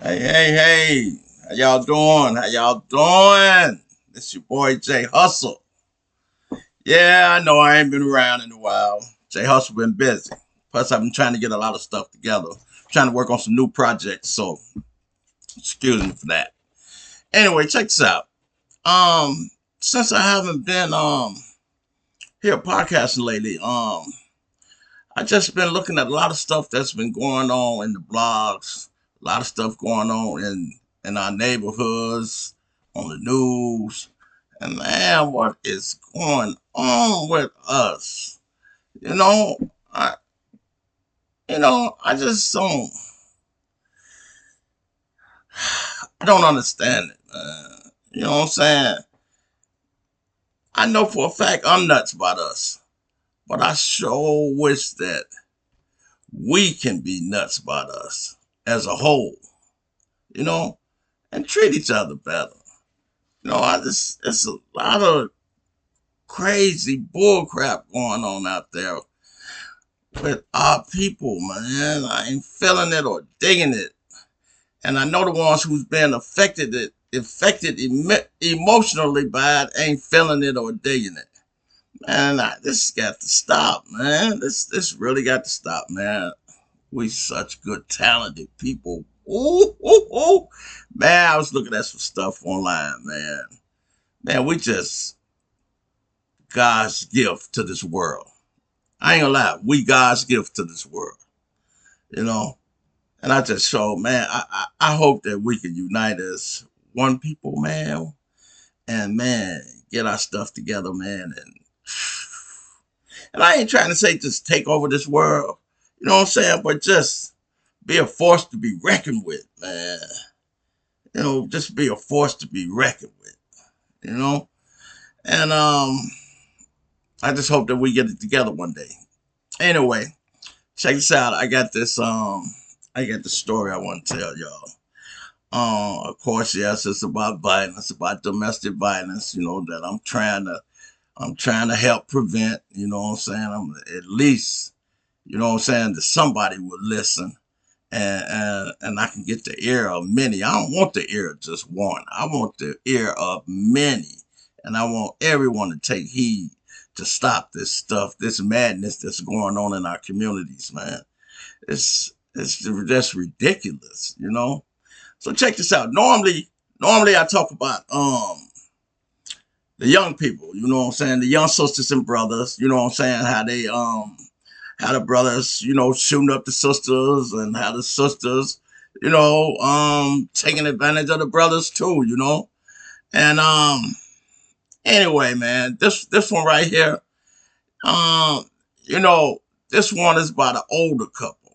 Hey. How y'all doing? This your boy Jay Hustle. Yeah, I know I ain't been around in a while. Jay Hustle been busy. Plus, I've been trying to get a lot of stuff together. Trying to work on some new projects, so excuse me for that. Anyway, check this out. Since I haven't been here podcasting lately, I just been looking at a lot of stuff that's been going on in the blogs, a lot of stuff going on in our neighborhoods, on the news, and man, what is going on with us? You know, I I just don't understand it, man. You know what I'm saying? I know for a fact I'm nuts about us, but I sure wish that we can be nuts about us as a whole. You know, and treat each other better. It's a lot of crazy bullcrap going on out there with our people, man. I ain't feeling it or digging it. And I know the ones who's been affected emotionally by it ain't feeling it or digging it. Man, this got to stop, man. This really got to stop, man. We such good, talented people. Ooh. Man, I was looking at some stuff online, man. Man, we just God's gift to this world. I ain't gonna lie, we God's gift to this world, you know. And I just show, man, I hope that we can unite as one people, man, and man, get our stuff together, man. And I ain't trying to say just take over this world, you know what I'm saying, but just be a force to be reckoned with, man. You know, just be a force to be reckoned with, you know. And I just hope that we get it together one day. Anyway, check this out. I got the story I want to tell y'all. Of course, yes, it's about violence, about domestic violence, you know, that I'm trying to help prevent, you know what I'm saying? I'm at least, you know what I'm saying, that somebody would listen and I can get the ear of many. I don't want the ear of just one. I want the ear of many. And I want everyone to take heed to stop this stuff, this madness that's going on in our communities, man. It's just ridiculous, you know. So check this out. Normally I talk about the young people, you know what I'm saying, the young sisters and brothers, you know what I'm saying, how the brothers, you know, shooting up the sisters and how the sisters, you know, taking advantage of the brothers too, you know. And anyway, man, this one right here, um, you know, this one is about an older couple,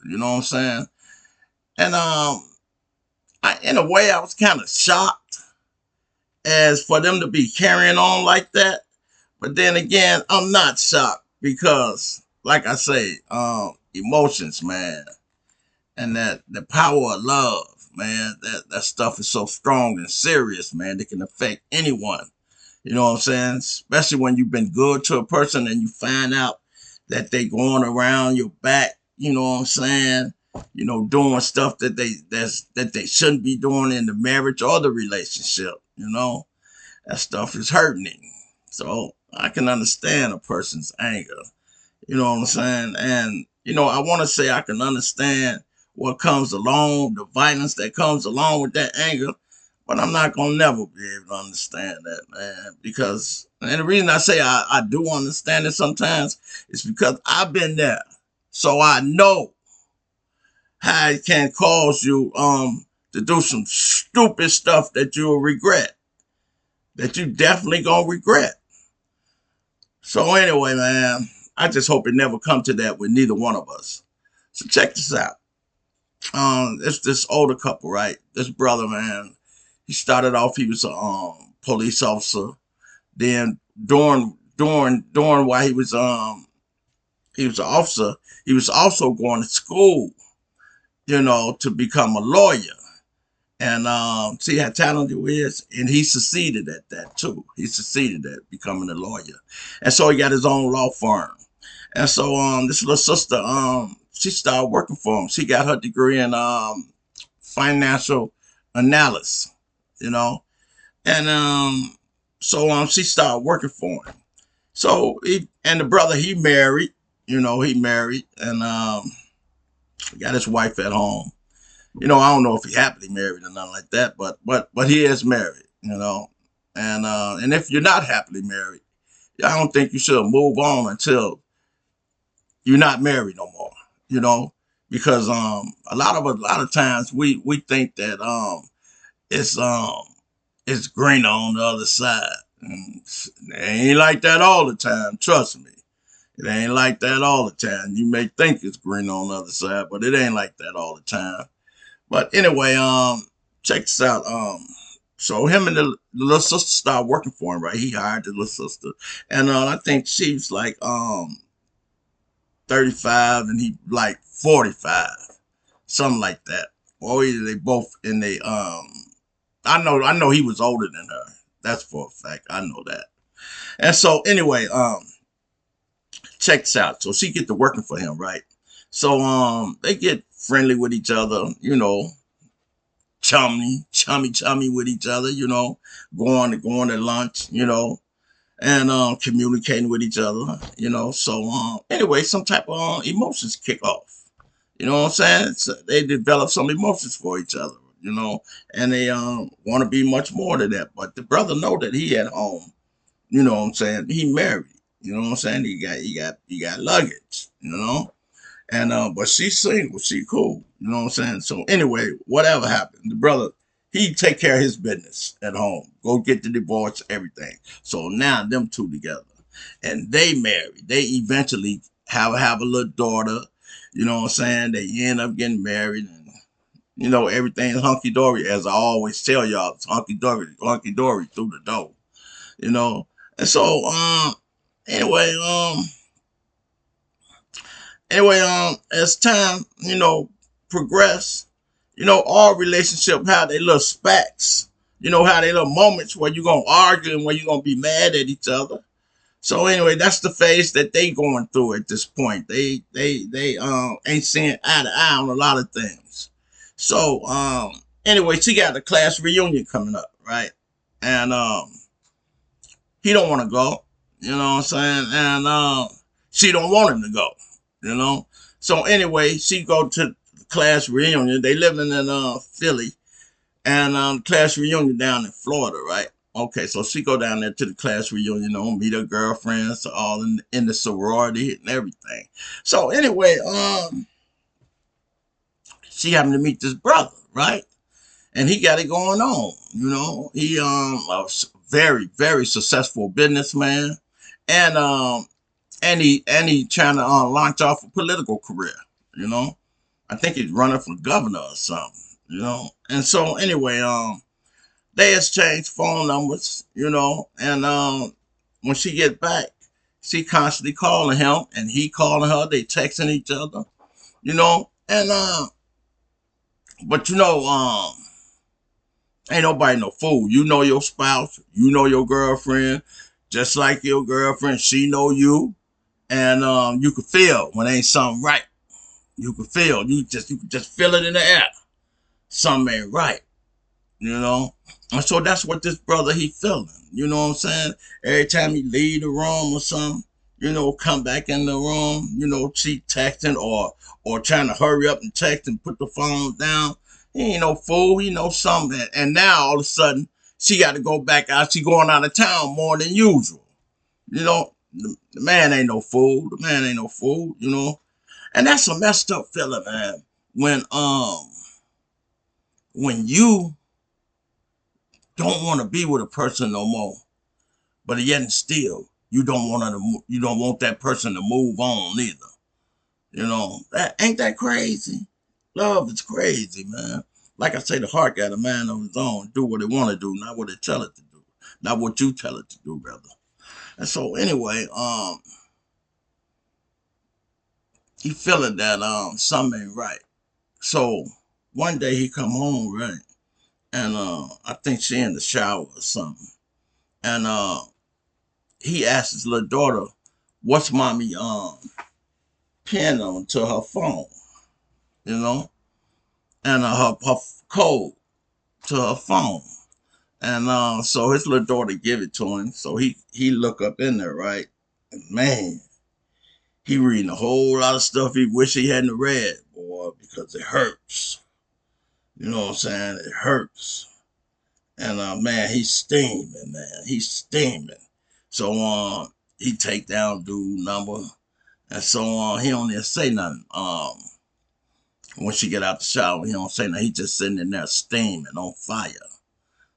you know what I'm saying? And in a way, I was kind of shocked as for them to be carrying on like that. But then again, I'm not shocked because, like I say, emotions, man, and that the power of love, man, that stuff is so strong and serious, man. It can affect anyone. You know what I'm saying? Especially when you've been good to a person and you find out that they going around your back. You know what I'm saying? You know, doing stuff that they shouldn't be doing in the marriage or the relationship. You know, that stuff is hurting. So I can understand a person's anger. You know what I'm saying? And you know, I want to say I can understand what comes along, the violence that comes along with that anger, but I'm not gonna never be able to understand that, man. Because and the reason I say I do understand it sometimes is because I've been there. So I know how it can cause you to do some stupid stuff that you'll regret. That you definitely gonna regret. So anyway, man, I just hope it never come to that with neither one of us. So check this out. It's this older couple, right? This brother, man, he started off, he was a police officer. Then during while he was an officer, he was also going to school, you know, to become a lawyer. And see how talented he is, and he succeeded at that too. He succeeded at becoming a lawyer, and so he got his own law firm. And so this little sister, she started working for him. She got her degree in financial analysis, you know, and she started working for him. So and the brother, he married, he married, and got his wife at home. I don't know if he happily married or nothing like that, but he is married, and if you're not happily married, I don't think you should move on until you're not married no more, because a lot of times we think that it's it's greener on the other side. And it ain't like that all the time, trust me. It ain't like that all the time. You may think it's green on the other side, but it ain't like that all the time. But anyway, check this out. So him and the little sister started working for him, right? He hired the little sister, and I think she's like 35 and he like 45, something like that. Or either they both in they I know he was older than her. That's for a fact. I know that. And so anyway, check this out. So she get to working for him, right? So they get friendly with each other, chummy with each other, going to lunch, and communicating with each other, So anyway, some type of emotions kick off. You know what I'm saying? So they develop some emotions for each other, and they want to be much more than that. But the brother know that he at home. You know what I'm saying? He married. You know what I'm saying? He got luggage. And but she's single. She cool. You know what I'm saying? So anyway, whatever happened, the brother he take care of his business at home. Go get the divorce, everything. So now them two together, and they married. They eventually have a little daughter. You know what I'm saying? They end up getting married, and everything's hunky dory. As I always tell y'all, it's hunky dory through the door. You know, and so anyway, as time, progress, all relationship have their little spats, how they little moments where you're gonna argue and where you're gonna be mad at each other. So anyway, that's the phase that they going through at this point. They ain't seeing eye to eye on a lot of things. So anyway, she got a class reunion coming up, right? And he don't want to go, you know what I'm saying? And she don't want him to go, you know. So anyway, she go to the class reunion. They living in Philly, and class reunion down in Florida, right? Okay, so she go down there to the class reunion, meet her girlfriends, all in the sorority and everything. So anyway, she happened to meet this brother, right? And he got it going on, He a very, very successful businessman, and he trying to launch off a political career, you know. I think he's running for governor or something, And so anyway, they exchanged phone numbers, and when she get back, she constantly calling him and he calling her. They texting each other, and but ain't nobody no fool. You know your spouse, you know your girlfriend, just like your girlfriend, she know you, and you can feel when ain't something right. You can feel, you can just feel it in the air. Something ain't right, And so that's what this brother he feeling. You know what I'm saying? Every time he leave the room or something, come back in the room, she texting or trying to hurry up and text and put the phone down. He ain't no fool. He know something. And now all of a sudden she got to go back out. She going out of town more than usual. The man ain't no fool. The man ain't no fool. And that's a messed up feeling, man. When you don't want to be with a person no more, but yet and still you don't want that person to move on either. That ain't that crazy. Love is crazy, man. Like I say, the heart got a mind of its own. Do what it want to do, not what it tell it to do, not what you tell it to do, brother. And so anyway, he feeling that something ain't right. So one day he come home, right, and I think she in the shower or something, and he asked his little daughter, "What's mommy pin them to her phone, you know, and her code to her phone. And so his little daughter give it to him. So he look up in there, right? And man, he reading a whole lot of stuff he wish he hadn't read, boy, because it hurts. You know what I'm saying? It hurts. And man, he's steaming, man. He's steaming. So he take down dude number, and so he don't even say nothing. When she get out the shower, he don't say nothing. He just sitting in there steaming on fire.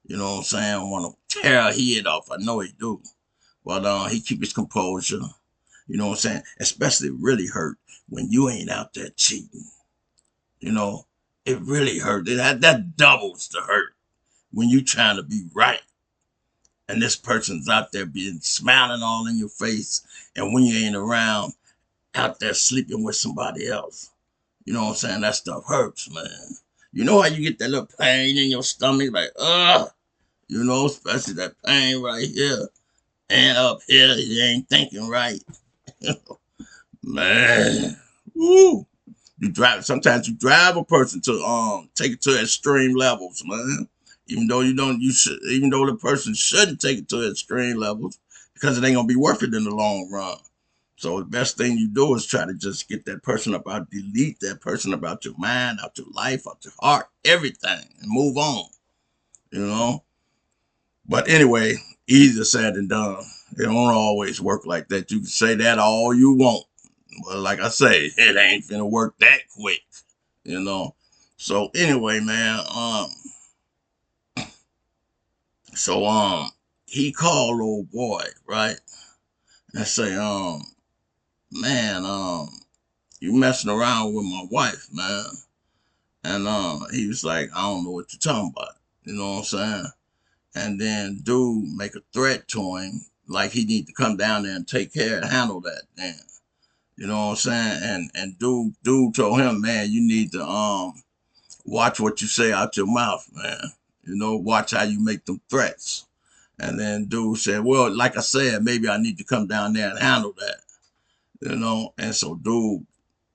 You know what I'm saying? Want to tear her head off. I know he do. But he keep his composure. You know what I'm saying? Especially really hurt when you ain't out there cheating. You know, it really hurt. That doubles the hurt when you trying to be right. And this person's out there being smiling all in your face. And when you ain't around, out there sleeping with somebody else. You know what I'm saying? That stuff hurts, man. You know how you get that little pain in your stomach? Like, ugh. You know, especially that pain right here. And up here, you ain't thinking right. Man. Woo. Sometimes you drive a person to take it to extreme levels, man. Even though even though the person shouldn't take it to extreme levels, because it ain't gonna be worth it in the long run. So the best thing you do is try to just get that person delete that person about your mind, out your life, out your heart, everything, and move on. You know? But anyway, easier said than done. It don't always work like that. You can say that all you want. But like I say, it ain't gonna work that quick. You know? So anyway, man, he called old boy, right? And say, man, you messing around with my wife, man. And he was like, I don't know what you're talking about. You know what I'm saying? And then dude make a threat to him, like he need to come down there and take care and handle that then. You know what I'm saying? And dude told him, man, you need to watch what you say out your mouth, man. You know, watch how you make them threats. And then dude said, well, like I said, maybe I need to come down there and handle that. You know, and so the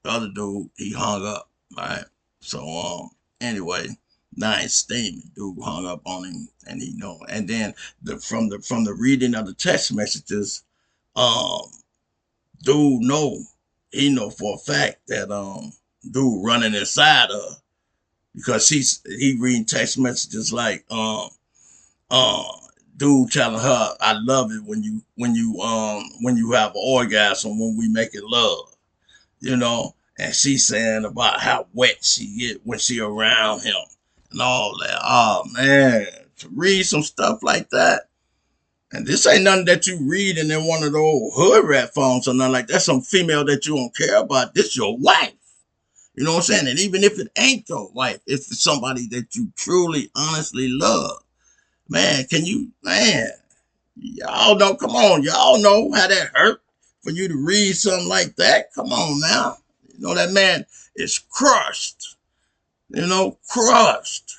other dude, he hung up, right? So anyway, nice statement. Dude hung up on him, and he know. And then from the reading of the text messages, um, dude he know for a fact that dude running inside her because he reading text messages like uh dude telling her I love it when you have an orgasm when we make it love, you know, and she's saying about how wet she get when she around him and all that. Oh man, to read some stuff like that. And this ain't nothing that you read in one of those hood rat phones or nothing like that. Some female that you don't care about. This your wife. You know what I'm saying? And even if it ain't your wife, if it's somebody that you truly, honestly love, man, y'all know, come on, y'all know how that hurt for you to read something like that. Come on now. You know, that man is crushed, crushed.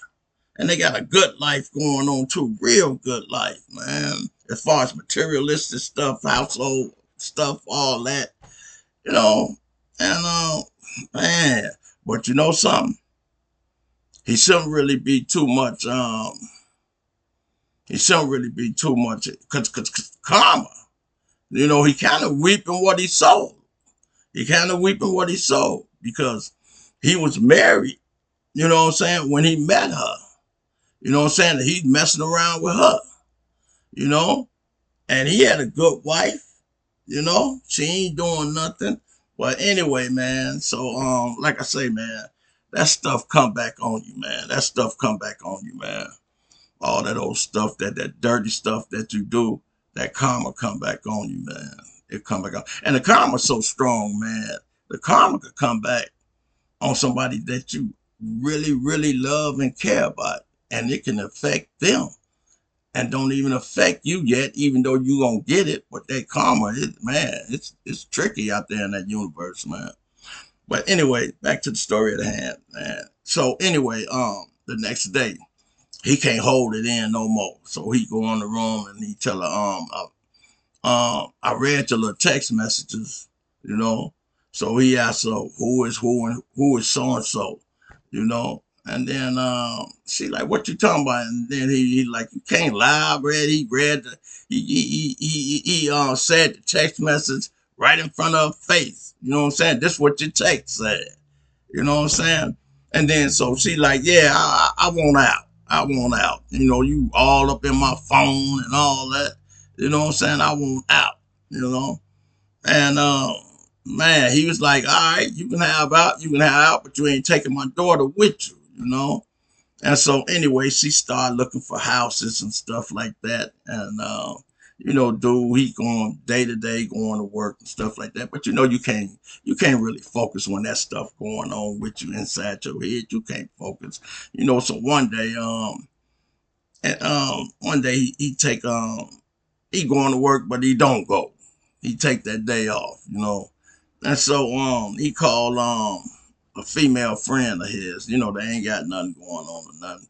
And they got a good life going on too, real good life, man. As far as materialistic stuff, household stuff, all that, you know. And man, but you know something? He shouldn't really be too much. He shouldn't really be too much because karma. You know, he kind of weeping what he sold. He kind of weeping what he sold because he was married. You know what I'm saying? When he met her, you know what I'm saying? He's messing around with her. You know, and he had a good wife. You know, she ain't doing nothing. But anyway, man. So like I say, man, that stuff come back on you, man. That stuff come back on you, man. All that old stuff, that dirty stuff that you do, that karma come back on you, man. It come back on. And the karma's so strong, man. The karma could come back on somebody that you really, really love and care about. And it can affect them. And don't even affect you yet, even though you gonna get it. But that karma, it's tricky out there in that universe, man. But anyway, back to the story at hand, man. So anyway, the next day, he can't hold it in no more. So he go in the room and he tell her, I read your little text messages, you know. So he asked her, who is who and who is so and so, you know. And then she like, what you talking about? And then he like, you can't lie, Brad. He read the he said the text message right in front of her face. You know what I'm saying? This is what your text said. You know what I'm saying? And then so she like, yeah, I want out. I want out. You know, you all up in my phone and all that. You know what I'm saying? I want out. You know, and man, he was like, all right, you can have out, but you ain't taking my daughter with you. You know. And so anyway, she started looking for houses and stuff like that. And dude, he going day to day, going to work and stuff like that. But you can't really focus when that stuff going on with you inside your head. You can't focus. So one day he take he going to work, but he don't go. He take that day off. And so he called a female friend of his. They ain't got nothing going on or nothing.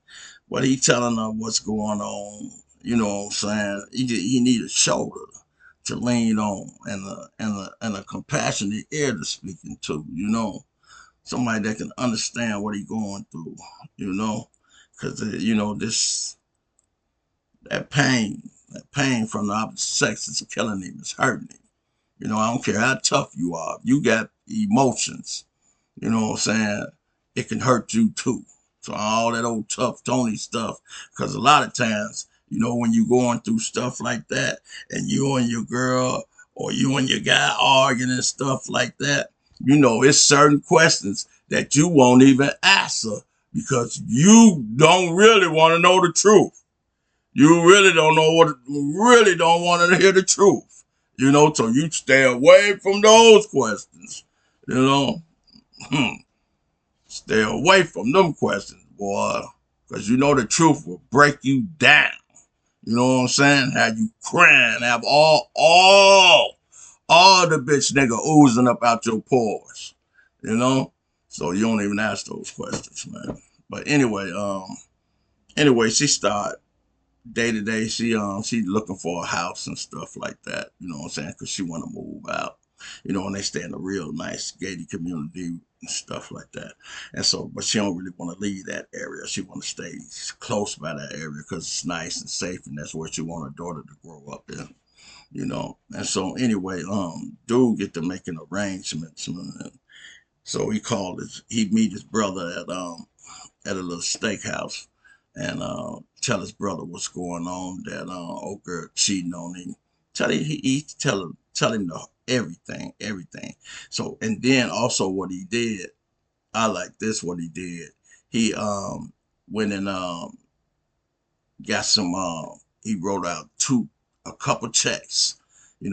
But he telling her what's going on. You know what I'm saying? He need a shoulder to lean on and a compassionate ear to speaking to. Somebody that can understand what he going through. Because this that pain from the opposite sex is killing him. It's hurting him. I don't care how tough you are. If you got emotions, you know what I'm saying? It can hurt you too. So all that old tough Tony stuff, because a lot of times, when you going through stuff like that, and you and your girl or you and your guy arguing and stuff like that, it's certain questions that you won't even answer because you don't really want to know the truth. You really don't know really don't want to hear the truth. So you stay away from those questions. You know, Stay away from them questions, boy, because the truth will break you down. You know what I'm saying? Have you crying, have all the bitch nigga oozing up out your pores. You know? So you don't even ask those questions, man. But anyway, she started day to day. She looking for a house and stuff like that. You know what I'm saying? Because she want to move out. And they stay in a real nice gated community and stuff like that. And so, but she don't really want to leave that area. She want to stay close by that area because it's nice and safe, and that's where she want her daughter to grow up in. And so anyway, dude get to making arrangements, man. So he meet his brother at a little steakhouse and tell his brother what's going on, that old girl cheating on him. Tell him everything. So, and then also what he did, I like this what he did. He went and got some he wrote out a couple checks,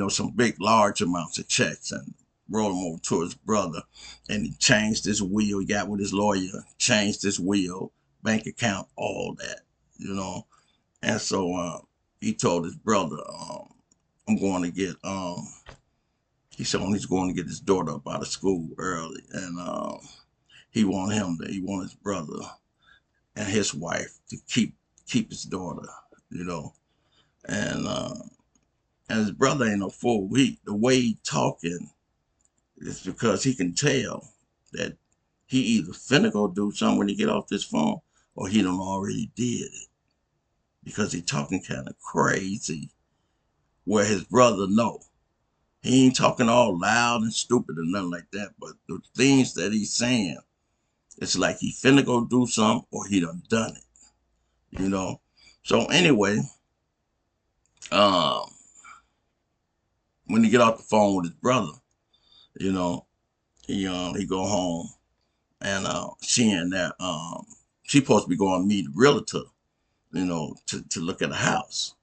some big large amounts of checks, and wrote them over to his brother. And he changed his will. He got with his lawyer, changed his will, bank account, all that, you know. And so he told his brother, I'm going to get he said he's going to get his daughter up out of school early, and he want his brother and his wife to keep his daughter, you know. And his brother ain't no fool. The way he talking is because he can tell that he either finna go do something when he get off this phone, or he done already did it, because he talking kind of crazy. Where his brother know he ain't talking all loud and stupid or nothing like that, but the things that he's saying, it's like he finna go do something or he done it. So anyway, um, when he get off the phone with his brother, you know, he go home, and she and that she supposed to be going to meet a realtor, to look at a house.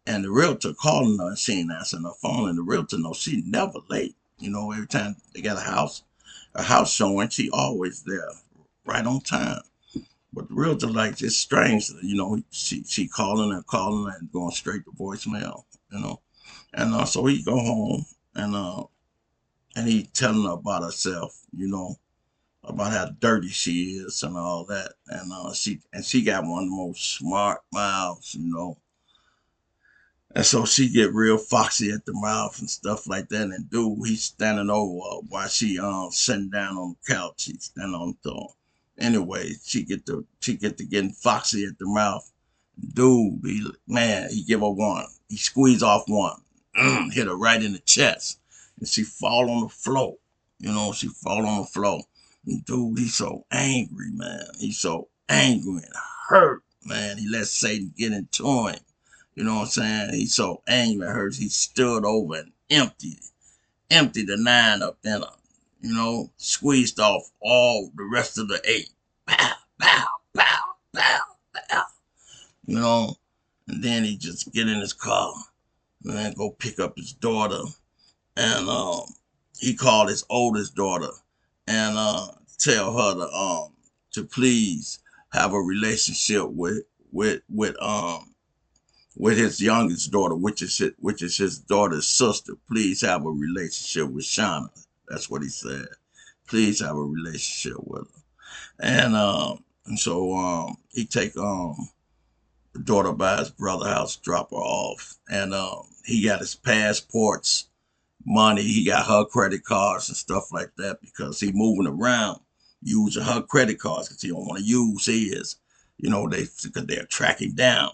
And the realtor calling her and she ain't answering her phone, and the realtor knows she never late. Every time they got a house showing, she always there, right on time. But the realtor, like, it's strange, she calling her and going straight to voicemail, you know. And so he go home, and he telling her about herself, about how dirty she is and all that. And she got one of the most smart mouths, And so she get real foxy at the mouth and stuff like that. And dude, he's standing over while she sitting down on the couch. He's standing on the throne. Anyway, she get to getting foxy at the mouth. Dude, he give her one. He squeeze off one, hit her right in the chest, and she fall on the floor. She fall on the floor. And dude, he's so angry, man. He's so angry and hurt, man. He let Satan get into him. You know what I'm saying? He's so angry at her. He stood over and emptied the nine up in her. Squeezed off all the rest of the eight. Pow, pow, pow, pow, pow. You know, and then he just get in his car and then go pick up his daughter. And he called his oldest daughter and tell her to please have a relationship with his youngest daughter, which is his daughter's sister. Please have a relationship with Shauna. That's what he said. Please have a relationship with her. And so he take the daughter by his brother's house, drop her off, and he got his passports, money. He got her credit cards and stuff like that because he moving around using her credit cards because he don't want to use his. Because they're tracking down.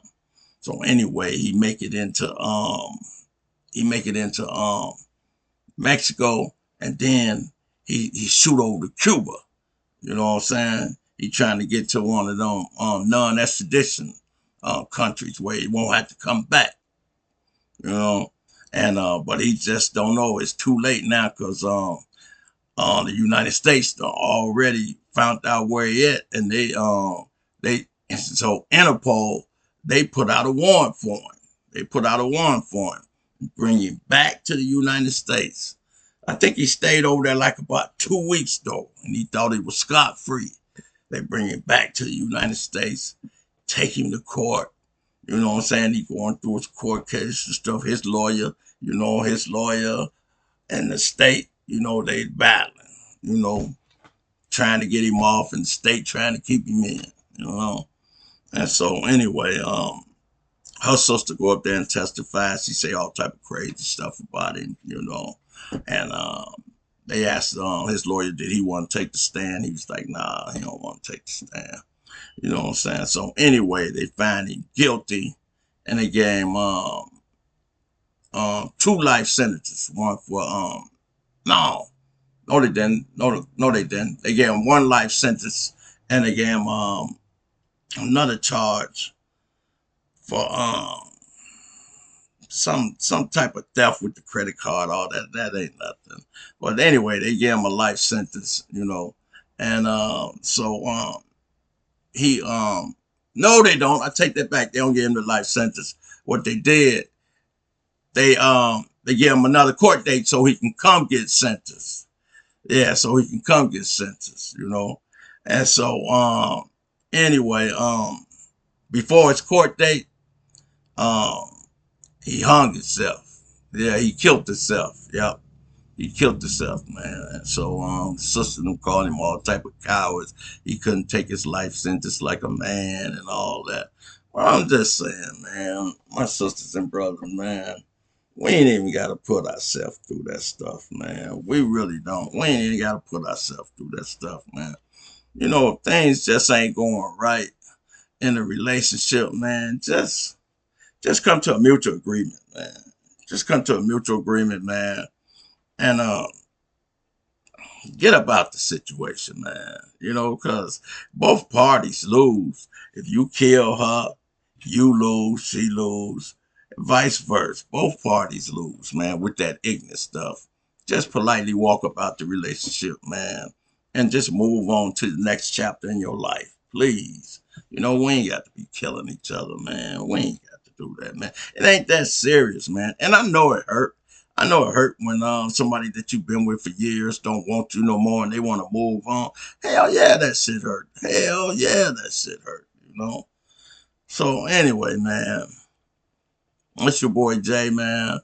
So anyway, he make it into Mexico, and then he shoot over to Cuba. You know what I'm saying? He trying to get to one of them non-extradition countries where he won't have to come back. You know, and but he just don't know. It's too late now because the United States already found out where he at, and so Interpol, they put out a warrant for him. Bring him back to the United States. I think he stayed over there like about 2 weeks though, and he thought he was scot free. They bring him back to the United States, take him to court. You know what I'm saying? He going through his court case and stuff. His lawyer and the state, they battling, trying to get him off, and the state trying to keep him in. And so anyway, her sister go up there and testify. She say all type of crazy stuff about him, and they asked his lawyer, did he want to take the stand? He was like, nah, he don't want to take the stand. You know what I'm saying? So anyway, they find him guilty, and they gave him 2 life sentences. One for no, they didn't. No, they didn't. They gave him 1 life sentence, and they gave him another charge for some type of theft with the credit card. All that ain't nothing. But anyway, they gave him a life sentence. And so he no, they don't. I take that back. They don't give him the life sentence. What they did, they gave him another court date so he can come get sentenced. Yeah, so he can come get sentenced. And so anyway, before his court date, um he hung himself. Yeah, he killed himself. Yep. He killed himself, man. And so the sister them called him all type of cowards. He couldn't take his life sentence like a man and all that. Well, I'm just saying, man, my sisters and brothers, man, we ain't even gotta put ourselves through that stuff, man. We really don't. We ain't even gotta put ourselves through that stuff, man. Things just ain't going right in a relationship, man. Just come to a mutual agreement, man. Just come to a mutual agreement, man, and get about the situation, man. Because both parties lose. If you kill her, you lose, she lose, vice versa. Both parties lose, man, with that ignorant stuff. Just politely walk about the relationship, man, and just move on to the next chapter in your life, please. We ain't got to be killing each other, man. We ain't got to do that, man. It ain't that serious, man. And I know it hurt. I know it hurt when somebody that you've been with for years don't want you no more and they want to move on. Hell yeah, that shit hurt. Hell yeah, that shit hurt. So anyway, man, it's your boy Jay, man,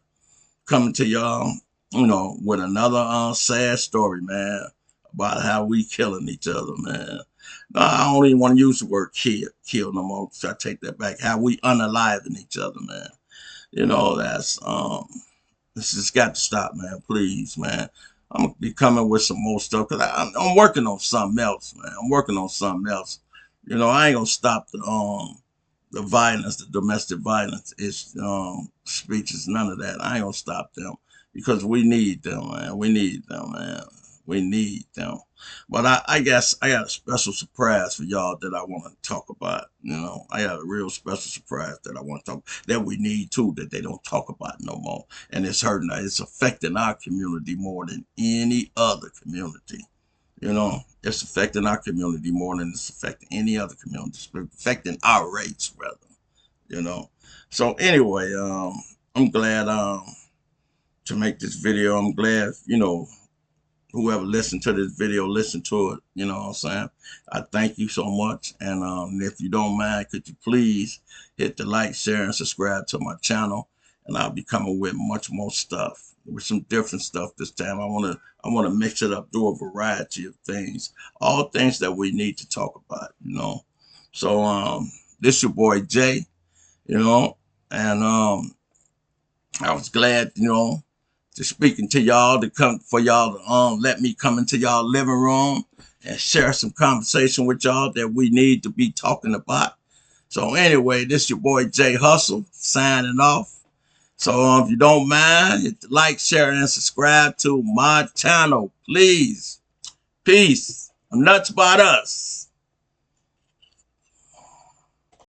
coming to y'all, with another sad story, man, about how we killing each other, man. No, I don't even want to use the word kill no more. So I take that back. How we unaliving each other, man. You know, this just got to stop, man. Please, man. I'm gonna be coming with some more stuff because I'm working on something else, man. I'm working on something else. You know, I ain't gonna stop the violence, the domestic violence is speeches, none of that. I ain't gonna stop them because we need them, man. We need them, man. We need them. But I guess I got a special surprise for y'all that I want to talk about. You know, I got a real special surprise that I want to talk that we need too that they don't talk about no more. And it's hurting. It's affecting our community more than any other community. You know, it's affecting our community more than it's affecting any other community. It's affecting our race, rather. You know. So anyway, I'm glad to make this video. I'm glad, whoever listened to this video, listen to it. You know what I'm saying? I thank you so much. And if you don't mind, could you please hit the like, share, and subscribe to my channel? And I'll be coming with much more stuff, with some different stuff this time. I wanna mix it up, do a variety of things, all things that we need to talk about. So this your boy Jay. And I was glad, to speaking to y'all to come for y'all to let me come into y'all living room and share some conversation with y'all that we need to be talking about. So anyway, this your boy Jay Hustle signing off. So if you don't mind, hit the like, share, and subscribe to my channel, please. Peace. I'm nuts about us.